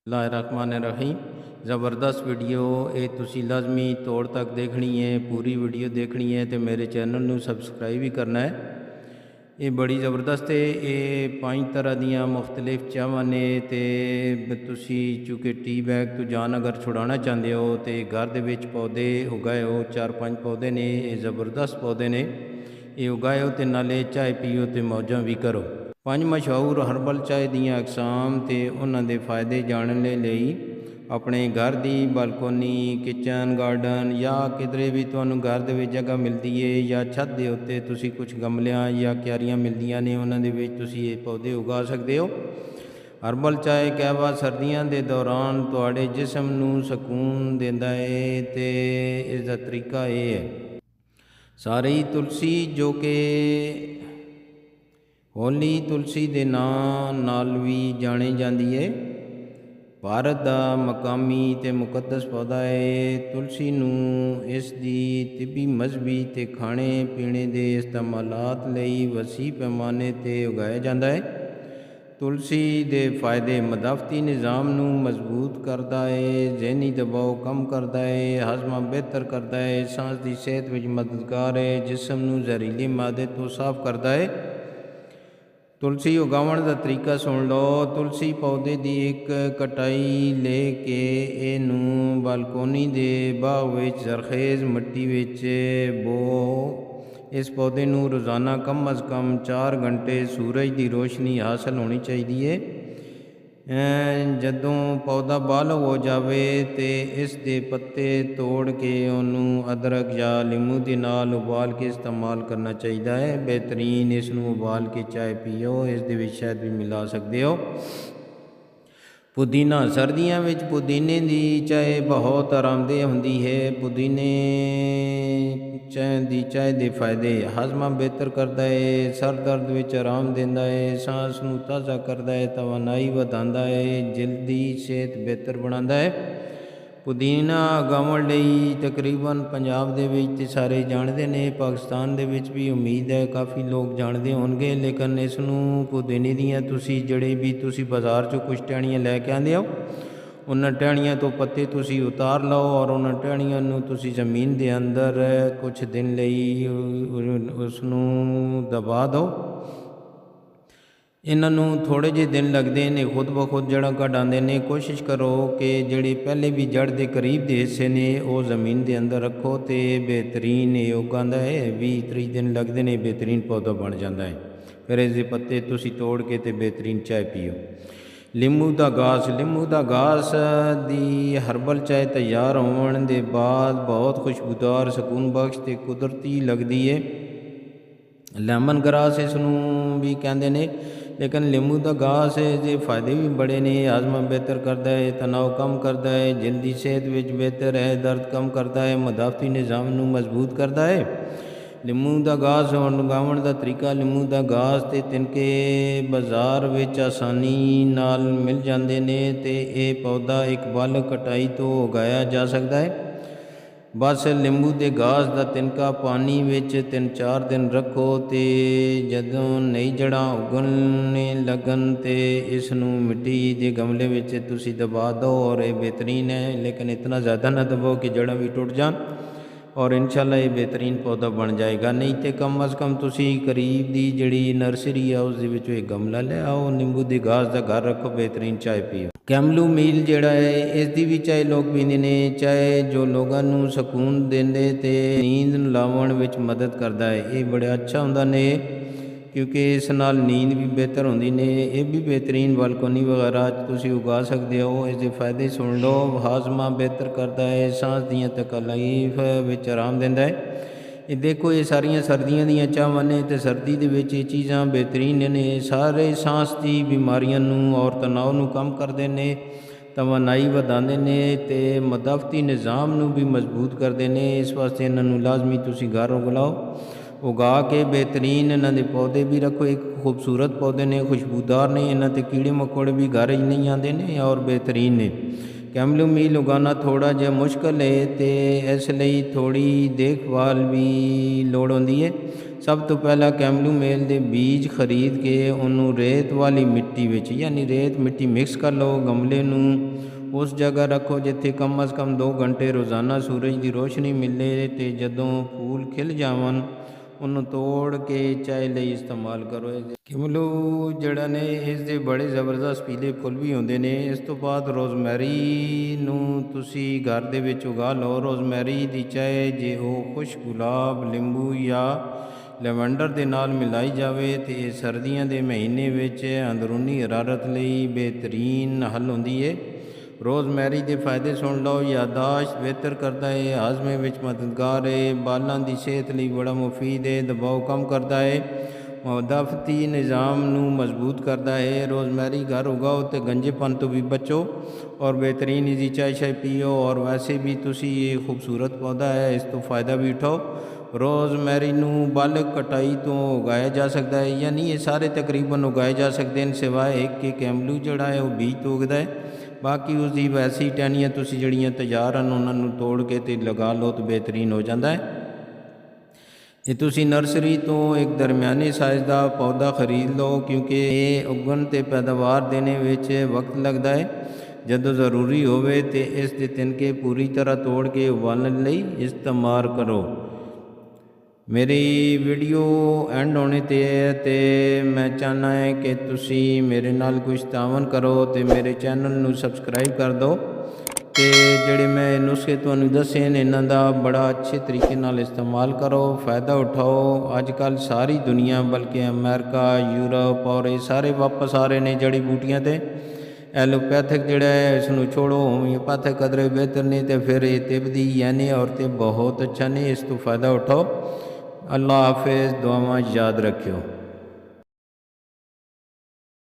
बिस्मिल्लाहिर्रहमानिर्रहीम। ज़बरदस्त वीडियो ये तुसी लाजमी तौर तक देखनी है, पूरी वीडियो देखनी है तो मेरे चैनल नू सबसक्राइब भी करना है। ये बड़ी ज़बरदस्त है। ये 5 तरह दियाँ मुख्तलिफ चावां ने ते तुसी चूँकि टी बैग तो जान अगर छुड़ाना चाहते हो तो घर दे विच पौधे उगाए हो। 4-5 पौधे ने, ये ज़बरदस्त पौधे ने, ये उगाए हो तो नाले चाय पियो तो मौजां भी करो। 5 मशहूर हर्बल चाय दियाँ अकसाम ते उन्हां दे फायदे जानने लई अपने घर की बालकोनी, किचन गार्डन या किधरे भी तुहानूं घर दे विच जगह मिलती है या छत दे उत्ते तुसी कुछ गमलियां या क्यारियां मिलदियां ने, उन्हां दे विच तुसी ये पौधे उगा सकते हो। हर्बल चाय कहवा सर्दियों के दौरान तुहाडे जिस्म नूं सकून दिंदा है ते इसका तरीका ये है। सारी तुलसी जो कि होली तुलसी के नाम नाल भी जानी जाती है, भारत का मकामी ते मुकद्दस पौधा है। तुलसी नूं इसकी तिब्बी, मजहबी ते खाने पीने के इस्तेमालात लई वसी पैमाने ते उगाया जाता है। तुलसी के फायदे मदाफती निज़ाम नूं मजबूत करता है, जहनी दबाव कम करता है, हाजमा बेहतर करता है, सांस की सेहत में मददगार है, जिस्म नूं जहरीले मादे तो साफ करता है। तुलसी उगावन का तरीका सुन लो। तुलसी पौधे की एक कटाई ले के इनू बालकोनी के बाग विच जरखेज़ मिट्टी विच बो। इस पौधे नू रोज़ाना कम अज़ कम 4 घंटे सूरज की रोशनी हासिल होनी चाहिए। जदों पौधा बालग हो जाए तो इसके पत्ते तोड़ के उन्होंने अदरक या लीमू के नाल उबाल के इस्तेमाल करना चाहिए है। बेहतरीन इसनूं उबाल के चाय पियो, इस दे विच शहद भी मिला सकते हो। पुदीना, सर्दियों में पुदीने की चाय बहुत आरामदेह होंदी है। पुदीने चाय के फायदे हाजमा बेहतर करता है, सर दर्द में आराम देता है, सांस नूं ताज़ा करता है, तवानाई वधांदा है, जिल्द की सेहत बेहतर बनाता है। पुदीना उगाउण लई तकरीबन पंजाब दे विच ते सारे जानते हैं, पाकिस्तान दे विच भी उम्मीद है काफ़ी लोग जानते होणगे। लेकिन इसनूं पुदीने दियां तुसी जड़े भी तुसी बाज़ार चों कुछ टहनियां लैके आंदे हो, उन्हां टहनियां तो पत्ते तुसी उतार लो और उन्हां टहनियां नूं तुसी ज़मीन दे अंदर कुछ दिन लई उसनूं दबा दो। इन्हों थोड़े जे दिन लगते हैं, खुद ब खुद जड़ा कढ़ आते हैं। कोशिश करो कि जड़े पहले भी जड़ के करीब के हिस्से ने वो ज़मीन के अंदर रखो तो बेहतरीन योग आता है। 20-30 दिन लगते हैं, बेहतरीन पौधा बन जाता है। फिर इसके पत्ते तुसी तोड़ के ते बेहतरीन चाय पियो। लीमू का घास, लीमू का घास की हर्बल चाय तैयार होने के बाद बहुत खुशबूदार, सकून बख्श ते कुदरती लगती है। लेमन ग्रास इसनूं भी कहते हैं, लेकिन लीमू का घास के फायदे भी बड़े ने। हाजमा बेहतर करता है, तनाव कम करता है, जल्दी सेहत विच बेहतर है, दर्द कम करता है, मदाफती निज़ाम नूं मजबूत करता है। लीमू का घास उगाउण का तरीका, लीमू का घास ते तिनके बाज़ार विच आसानी नाल मिल जाते हैं ते ये पौधा एक बालग कटाई तो उगाया जा सकता है। बस लींबू के घास का तिनका पानी विच 3-4 दिन रखो तो जदों नई जड़ा उगने लगन तो इसनूं मिट्टी के गमले विच तुसी दबा दो और ये बेहतरीन है। लेकिन इतना ज़्यादा ना दबो कि जड़ा भी टुट जान, और इंशाल्लाह ये बेहतरीन पौधा बन जाएगा। नहीं तो कम अज़ कम तुसी करीब की जिहड़ी नर्सरी है उस विचों एक गमला ले आओ, नींबू की घास का घर रखो, बेहतरीन चाय पियो। कैमलू मील जिहड़ा है इसकी भी चाय लोग पींदे ने। चाय जो लोगों नूं सकून देंदे ते नींद लाउण विच मदद करता है। ये बड़ा अच्छा हुंदा ने क्योंकि इस नाल नींद भी बेहतर होंदी ने। ये भी बेहतरीन बालकोनी वगैरह तुसी उगा सकते हो। इसके फायदे सुन लो। हाजमा बेहतर करता है, सांस दियां तकलीफ विच आराम देंदा है। ये देखो ये सारियां सर्दियों दियां चावां ने ते सर्दी दे विच ये चीज़ां बेहतरीन ने। सारे सांस की बीमारियां नूं और तनाव नूं कम करदे ने, तवानाई वधांदे ने ते मदाफती निज़ाम नूं भी मजबूत करदे ने। इस वास्ते इन्हां नूं लाजमी तुसी घर उगा के बेहतरीन इन्हां दे पौधे भी रखो। एक खूबसूरत पौधे ने, खुशबूदार ने, इन्हां ते कीड़े मकोड़े भी घर च नहीं आते ने और बेहतरीन ने। कैमलू मील उगाना थोड़ा जिहा मुश्किल है तो इसलिए थोड़ी देखभाल भी लोड़ होंदी है। ਸਭ ਤੋਂ ਪਹਿਲਾਂ ਕੈਮਲੂ ਮੇਲ ਦੇ ਬੀਜ ਖਰੀਦ ਕੇ ਉਹਨੂੰ ਰੇਤ ਵਾਲੀ ਮਿੱਟੀ ਵਿੱਚ ਯਾਨੀ ਰੇਤ ਮਿੱਟੀ ਮਿਕਸ ਕਰ ਲਓ। ਗਮਲੇ ਨੂੰ ਉਸ ਜਗ੍ਹਾ ਰੱਖੋ ਜਿੱਥੇ ਕਮ ਅਜ਼ ਕਮ 2 ਘੰਟੇ ਰੋਜ਼ਾਨਾ ਸੂਰਜ ਦੀ ਰੋਸ਼ਨੀ ਮਿਲੇ ਅਤੇ ਜਦੋਂ ਫੁੱਲ ਖਿਲ ਜਾਵਣ ਉਹਨੂੰ ਤੋੜ ਕੇ ਚਾਹ ਲਈ ਇਸਤੇਮਾਲ ਕਰੋ। ਕੈਮਲੂ ਜਿਹੜਾ ਨੇ ਇਸ ਦੇ ਬੜੇ ਜ਼ਬਰਦਸਤ ਪੀਲੇ ਫੁੱਲ ਵੀ ਹੁੰਦੇ ਨੇ। ਇਸ ਤੋਂ ਬਾਅਦ ਰੋਜ਼ਮੈਰੀ ਨੂੰ ਤੁਸੀਂ ਘਰ ਦੇ ਵਿੱਚ ਉਗਾ ਲਓ। ਰੋਜ਼ਮੈਰੀ ਦੀ ਚਾਹ ਜੇ ਉਹ ਖੁਸ਼ਕ ਗੁਲਾਬ, ਨਿੰਬੂ ਜਾਂ ਲੈਵੈਂਡਰ ਦੇ ਨਾਲ ਮਿਲਾਈ ਜਾਵੇ ਤੇ ਇਹ ਸਰਦੀਆਂ ਦੇ ਮਹੀਨੇ ਵਿੱਚ ਅੰਦਰੂਨੀ ਹਰਾਰਤ ਲਈ ਬਿਹਤਰੀਨ ਹੱਲ ਹੁੰਦੀ ਹੈ। ਰੋਜ਼ਮੈਰੀ ਦੇ ਫਾਇਦੇ ਸੁਣ ਲਓ। ਯਾਦਾਸ਼ਤ ਬਿਹਤਰ ਕਰਦਾ ਹੈ, ਹਾਜ਼ਮੇ ਵਿੱਚ ਮਦਦਗਾਰ ਹੈ, ਬਾਲਾਂ ਦੀ ਸਿਹਤ ਲਈ ਬੜਾ ਮੁਫੀਦ ਹੈ, ਦਬਾਅ ਕਮ ਕਰਦਾ ਹੈ, ਮਦਾਫਤੀ ਨਿਜ਼ਾਮ ਨੂੰ ਮਜ਼ਬੂਤ ਕਰਦਾ ਹੈ। ਰੋਜ਼ਮੈਰੀ ਘਰ ਉਗਾਓ ਅਤੇ ਗੰਜੇਪਨ ਤੋਂ ਵੀ ਬਚੋ ਔਰ ਬਿਹਤਰੀਨ ਇਸਦੀ ਚਾय ਪੀਓ। ਔਰ ਵੈਸੇ ਵੀ ਤੁਸੀਂ ਇਹ ਖੂਬਸੂਰਤ ਪੌਦਾ ਹੈ, ਇਸ ਤੋਂ फ़ायदा ਵੀ ਉਠਾਓ। ਰੋਜ਼ਮੈਰੀ ਨੂੰ ਬਾਲਗ ਕਟਾਈ ਤੋਂ ਉਗਾਇਆ ਜਾ ਸਕਦਾ ਹੈ, ਯਾਨੀ ਇਹ ਸਾਰੇ ਤਕਰੀਬਨ ਉਗਾਏ ਜਾ ਸਕਦੇ ਹਨ ਸਿਵਾਏ ਇੱਕ ਕਿ ਕੈਮਲੂ ਜਿਹੜਾ ਹੈ ਉਹ ਬੀਜ ਤੋਂ ਉਗਦਾ ਹੈ। ਬਾਕੀ ਉਸਦੀ ਵੈਸੀ ਟਹਿਣੀਆਂ ਤੁਸੀਂ ਜਿਹੜੀਆਂ ਤਿਆਰ ਹਨ ਉਹਨਾਂ ਨੂੰ ਤੋੜ ਕੇ ਤੇ ਲਗਾ ਲਓ ਤਾਂ ਬਿਹਤਰੀਨ ਹੋ ਜਾਂਦਾ ਹੈ। ਇਹ ਤੁਸੀਂ ਨਰਸਰੀ ਤੋਂ ਇੱਕ ਦਰਮਿਆਨੇ ਸਾਈਜ਼ ਦਾ ਪੌਦਾ ਖਰੀਦ ਲਓ ਕਿਉਂਕਿ ਇਹ ਉਗਣ ਅਤੇ ਪੈਦਾਵਾਰ ਦੇਣੇ ਵਿੱਚ ਵਕਤ ਲੱਗਦਾ ਹੈ। ਜਦੋਂ ਜ਼ਰੂਰੀ ਹੋਵੇ ਤਾਂ ਇਸ ਦੇ ਤਿਨਕੇ ਪੂਰੀ ਤਰ੍ਹਾਂ ਤੋੜ ਕੇ ਉਬਾਲਣ ਲਈ ਇਸਤੇਮਾਲ ਕਰੋ। ਮੇਰੀ ਵੀਡੀਓ ਐਂਡ ਹੋਣੇ 'ਤੇ ਹੈ ਅਤੇ ਮੈਂ ਚਾਹੁੰਦਾ ਹੈ ਕਿ ਤੁਸੀਂ ਮੇਰੇ ਨਾਲ ਕੁਝ ਤਾਵਨ ਕਰੋ ਅਤੇ ਮੇਰੇ ਚੈਨਲ ਨੂੰ ਸਬਸਕ੍ਰਾਈਬ ਕਰ ਦਿਓ ਅਤੇ ਜਿਹੜੇ ਮੈਂ ਨੁਸਖੇ ਤੁਹਾਨੂੰ ਦੱਸੇ ਨੇ ਇਹਨਾਂ ਦਾ ਬੜਾ ਅੱਛੇ ਤਰੀਕੇ ਨਾਲ ਇਸਤੇਮਾਲ ਕਰੋ, फ़ायदा ਉਠਾਓ। ਅੱਜ ਕੱਲ੍ਹ ਸਾਰੀ ਦੁਨੀਆ ਬਲਕਿ ਅਮਰੀਕਾ, ਯੂਰਪ ਔਰ ਇਹ ਸਾਰੇ ਵਾਪਸ ਆ ਰਹੇ ਨੇ ਜੜੀ ਬੂਟੀਆਂ 'ਤੇ। ਐਲੋਪੈਥਿਕ ਜਿਹੜਾ ਹੈ ਇਸ ਨੂੰ ਛੋੜੋ, ਹੋਮਿਓਪੈਥਿਕ ਕਦਰੇ ਬਿਹਤਰ ਨੇ ਅਤੇ ਫਿਰ ਇਹ ਤਿਬਦੀ ਯਾਨੀ ਔਰ ਤੇ ਬਹੁਤ ਅੱਛਾ ਨੇ, ਇਸ ਤੋਂ फ़ायदा ਉਠਾਓ। अल्लाह हाफिज़। दुआवां याद रखियो।